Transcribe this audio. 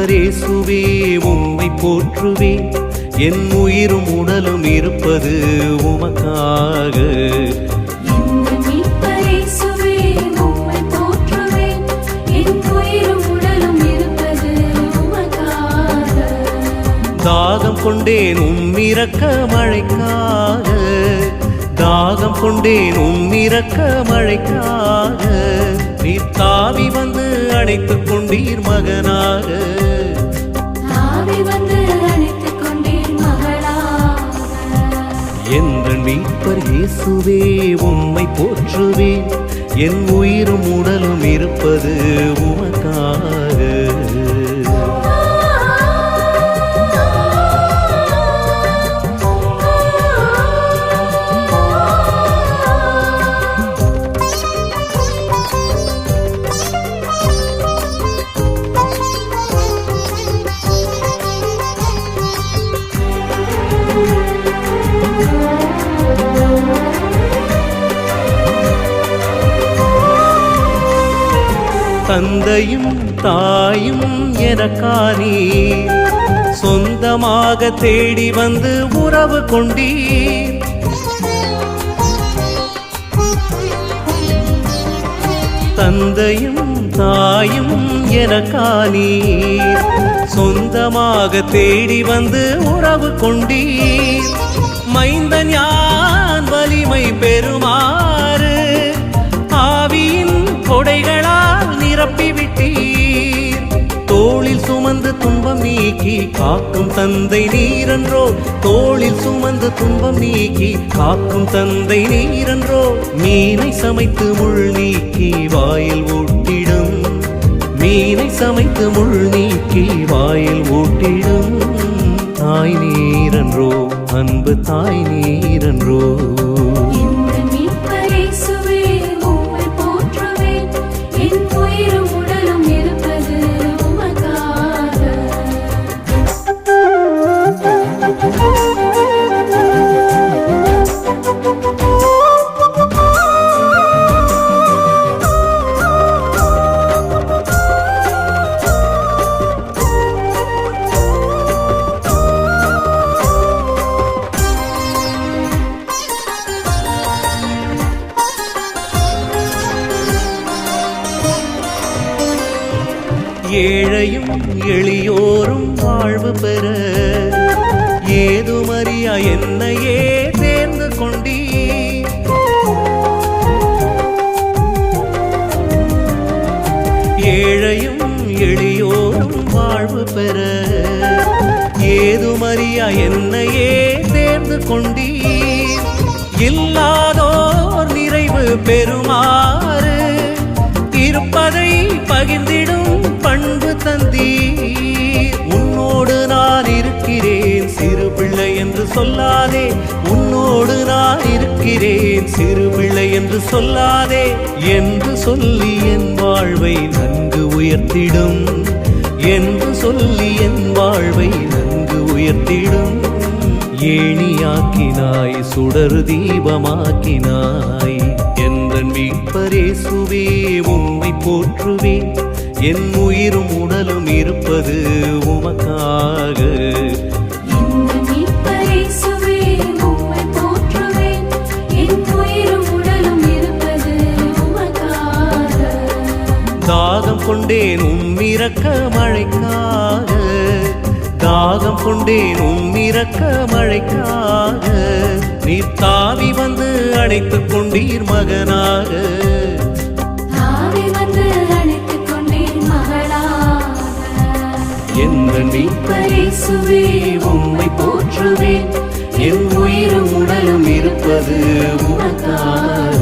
மீட்பரேசுவே உம்மை போற்றுவேன், என் உயிரும் உடலும் இருப்பது உமக்காக. தாகம் கொண்டேன் உம்மிரக்க மழைக்காக, தாகம் கொண்டேன் உம்மிரக்க மழைக்காக. நீர் தாவி வந்து அணைத்துக் கொண்டீர் மகனாக, என்ற மீட்பர் இயேசுவே உம்மை போற்றுவேன், என் உயிரும் உடலும் இருப்பது உமக்காக. தந்தையும் தாயும் எனக்கானீர், சொந்தமாக தேடி வந்து உறவு கொண்டீர். தந்தையும் தாயும் எனக்கானீர், சொந்தமாக தேடி வந்து உறவு கொண்டீர். மைந்தன் யான் வலிமை பெறுமாறு ஆவியின் கொடைகளால் நிரப்பிவிட்டீர். தோளில் சுமந்து துன்பம் நீக்கி காக்கும் தந்தை நீரன்றோ, தோளில் சுமந்து துன்பம் நீக்கி காக்கும் தந்தை நீரன்றோ. மீனை சமைத்து முள் நீக்கி வாயில் ஊட்டிடும், மீனை சமைத்து முள் நீக்கி வாயில் ஊட்டிடும் தாய் நீரன்றோ, அன்பு தாய் நீரன்றோ. ஏழையும் எளியோரும் வாழ்வு பெற ஏதுமறியா என்னையே தேர்ந்து கொண்டீர். ஏழையும் எளியோரும் வாழ்வு பெற ஏதுமறியா என்னையே தேர்ந்து கொண்டீர். இல்லாதோர் நிறைவு பெறுமாறு இருப்பதை பகிர்ந்திடும் பண்பு தந்தீர். உன்னோடு நான் இருக்கிறேன் சிறு பிள்ளை என்று சொல்லாதே, உன்னோடு நான் இருக்கிறேன் சிறு பிள்ளை என்று சொல்லாதே என்று சொல்லி என் வாழ்வை நன்கு உயர்த்திடும், என்று சொல்லி என் வாழ்வை நன்கு உயர்த்திடும். ஏணியாக்கினாய் சுடர் தீபமாக்கினாய், என்ற மீட்பரேசுவே உம்மை போற்றுவேன், என் உயிரும் உடலும் இருப்பது உமக்காக. தாகம் கொண்டேன் உம்மிரக்க மழைக்காக, தாகம் கொண்டேன் உம்மிரக்க மழைக்காக. நீர் தாவி வந்து அணைத்துக் கொண்டீர் மகனாக, என்ற மீட்பரேசுவே உம்மை போற்றுவேன், என் உயிரும் உடலும் இருப்பது உமக்காக.